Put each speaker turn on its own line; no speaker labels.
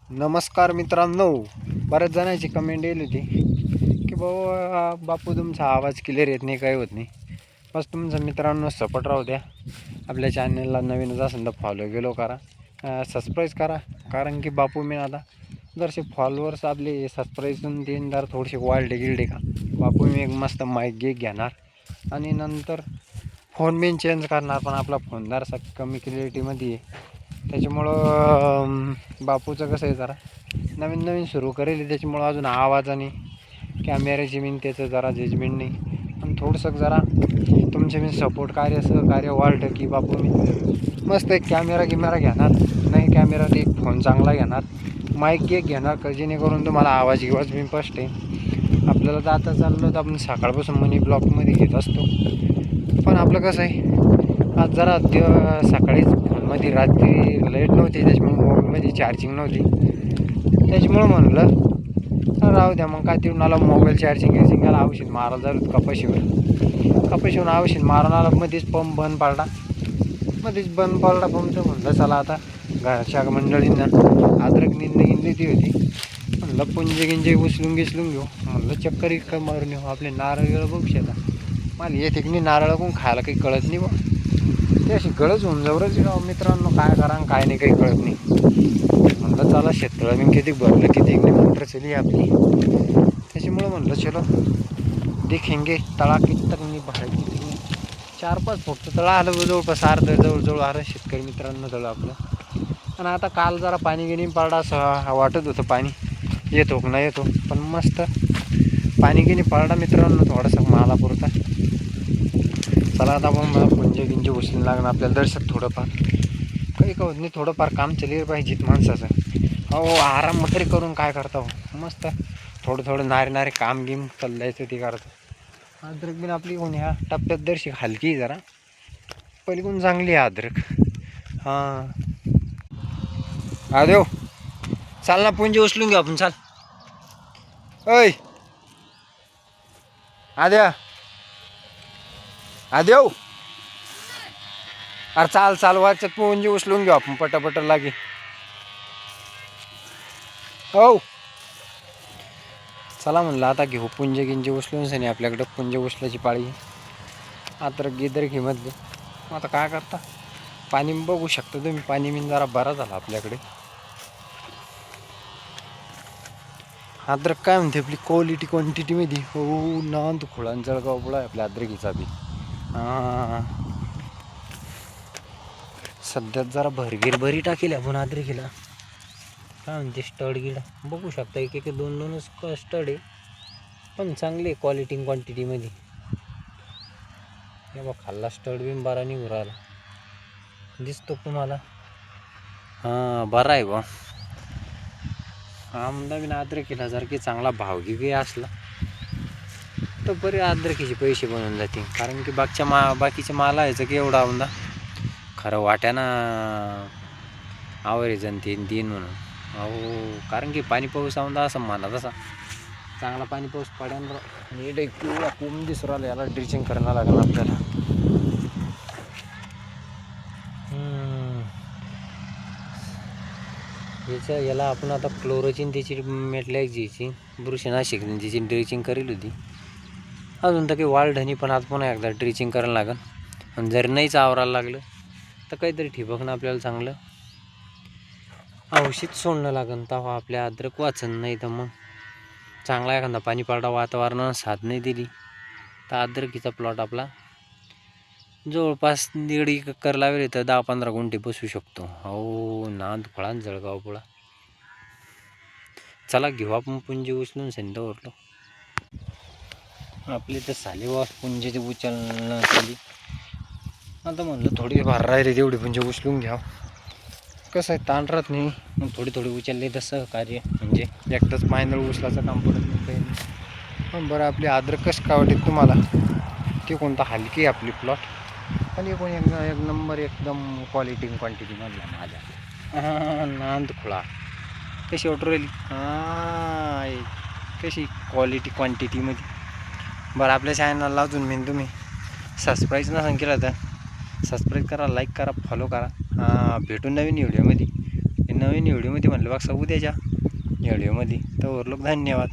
नमस्कार मित्रांनो. बऱ्याच जणांची कमेंट येईल होती की बापू तुमचा आवाज क्लिअर येत नाही, काय होत नाही. बस तुमचं मित्रांनो सपोर्ट राहू द्या. आपल्या चॅनलला नवीनच असेल तर फॉलो गेलो करा, सबस्क्राईब करा. कारण की बापू मी आता जरसे फॉलोअर्स आपले सबस्क्राईब देईन जर थोडेसे वाढले गिळले का बापू मी एक मस्त माईक घेणार आणि नंतर फोन बिन चेंज करणार. पण आपला फोन जरासा कमी क्लिअरिटीमध्ये आहे, त्याच्यामुळं बापूचं कसं आहे जरा नवीन नवीन सुरू करेल, त्याच्यामुळं अजून आवाज आणि कॅमेऱ्याची बिन त्याचं जरा जजमेंट नाही. आणि थोडंसं जरा तुमचे मी सपोर्ट सहकार्य वाढलं की बापू मी मस्त एक कॅमेरा घेणार, नाही कॅमेरा एक फोन चांगला घेणार, माईक एक घेणार का जेणेकरून तुम्हाला आवाज बी स्पष्ट आहे. आपल्याला जाता चाललं तर आपण सकाळपासून मनी ब्लॉकमध्ये घेत असतो. पण आपलं कसं आहे आज जरा सकाळीच फोनमध्ये रात्री लाईट नव्हती, त्याच्यामुळे मोबाईलमध्ये चार्जिंग नव्हती, त्याच्यामुळं म्हणलं राहू द्या. मग काय तिथून आला मोबाईल चार्जिंग औषध मारायला जाईल कपाशीवर औषध मारून आला, मध्येच पंप बंद पडला पंप. तर म्हणलं चला आता घरच्या मंडळींना अद्रक निंदी ती होती, म्हणलं पुंजे उचलून घेऊ. म्हणलं चक्कर इतकं मारून येऊ. आपले नारळ बघू शकता मला येते की नाही, नारळ कोण खायला काही कळत नाही बा, ते अशी गळच होऊन जाऊरच मित्रांनो. काय करा काय नाही काही कळत नाही. म्हणलं चला शेततळं मी किती भरलं किती मोटर चली आपली, त्याच्यामुळं म्हणलं चलो देखेंगे तळा किती तक नाही भराय किती नाही. 4-5 फक्त तळा आलं जवळपास जवळजवळ आलं शेतकरी मित्रांनो तळं आपलं. आणि आता काल जरा पाणी गिनी पडला असं वाटत होतं, पाणी येतो ना येतो, पण मस्त पाणी गिनी पडला मित्रांनो थोडासा मला पुरता. चला आता मग मला पुंजे उचलून लागणार आपल्याला दर्शक थोडंफार काही का होत नाही, थोडंफार काम चले पाहिजेत माणसाचं. हो आराम तरी करून काय करता हो, मस्त थोडं नारे काम गिम चाललायचं ते करतं. अद्रक बिन आपली कोण ह्या टप्प्यात दर्शक हलकी जरा पलीकडून चांगली आहे अद्रक. हां देव चाल ना, पुंजे उचलून घेऊ आपण, चाल. अय आदेव अरे चाल वाचत पुंजे उचलून घेऊ आपण पटापट लागे. हो चला म्हणलं आता घेऊ पुंजे उचलून सनी आपल्याकडं पुंजे उचलायची पाळी. अद्रक गिदरकीमधले आता काय करता, पाणी बघू शकता तुम्ही, पाणी बिन जरा बरा झाला आपल्याकडे. अद्रक काय म्हणते आपली क्वांटिटीमध्ये हो नांद खुळान जळगाव पुळा आहे आपल्या अद्रकीचा बी. हां सध्यात जरा भरी टाकेल आपण अद्रकीला. काय म्हणते स्टड गिड बघू शकता, एक 2-2च स्टड आहे, पण चांगली क्वांटिटीमध्ये. हे बघ खाल्ला स्टड बिन बरा निघून राहिला, दिसतो तुम्हाला. हां बरा आहे बा. आमदा बिन अद्रकीला जर की चांगला भाव घे असला तर बरे अद्रकीचे पैसे बनवून जातील. कारण की बाकीच्या माला यायचं की एवढा आमदा खरं वाट्याना आवरे जनते दिन म्हणून. अहो कारण की पाणी पाऊस आमदा असं म्हणा तसा चांगला पाणी पाऊस पड्यानं नीट पिवळा कोंब दिसू राहिला, याला ड्रिचिंग करायला लागेल आपल्याला. याला आपण आता क्लोरोचिन त्याची मेटलॅक्सीची बुरशीनाशक त्याची ड्रिचिंग करेल होती, अजून तर काही वाढलं नाही, पण आज पुन्हा एकदा ड्रिचिंग करायला लागेल. आणि जर नाहीच आवरायला लागलं तर काहीतरी ठिबकनं आपल्याला चांगलं औषध सोडणं लागेल, तेव्हा आपल्या अद्रक वाचन. नाही तर मग चांगला एखादा पाणी पडा वातावरणानं साथ नाही दिली तर अद्रकीचा प्लॉट आपला जवळपास 1.5 एकर लावेल तर 10-15 गुंठे बसू शकतो. हो नांद फळान जळगाव पुळा. चला घेऊ आपण पुंजे उचलून संध्या ओरलो आपली तर साली वास पुंजेची उचलणं झाली. आता म्हणलं थोडी भार राहिले तेवढी पुंजे उचलून घ्या. कसं आहे ताण राहत नाही, मग थोडी उचलली तर सहकार्य म्हणजे एकदाच मायनळ उचलाचं काम पडत नाही काही नाही. पण बरं आपली अद्रक कसं काय वाटेल तुम्हाला, ते कोणता हलकी आपली प्लॉट, पण कोणी एक नंबर एकदम क्वांटिटीमधला माझ्या. नांद खुळा कशी ऑर्डर राहिली, कशी क्वांटिटीमध्ये. बरं आपल्या चॅनलला अजून मी तुम्ही सबस्क्राईब नसेल केलं तर सबस्क्राईब करा, लाईक करा, फॉलो करा. भेटून नवीन व्हिडिओमध्ये. नवीन नवीन व्हिडिओमध्ये म्हणलं बघा उद्याच्या व्हिडिओमध्ये. तर लोक धन्यवाद.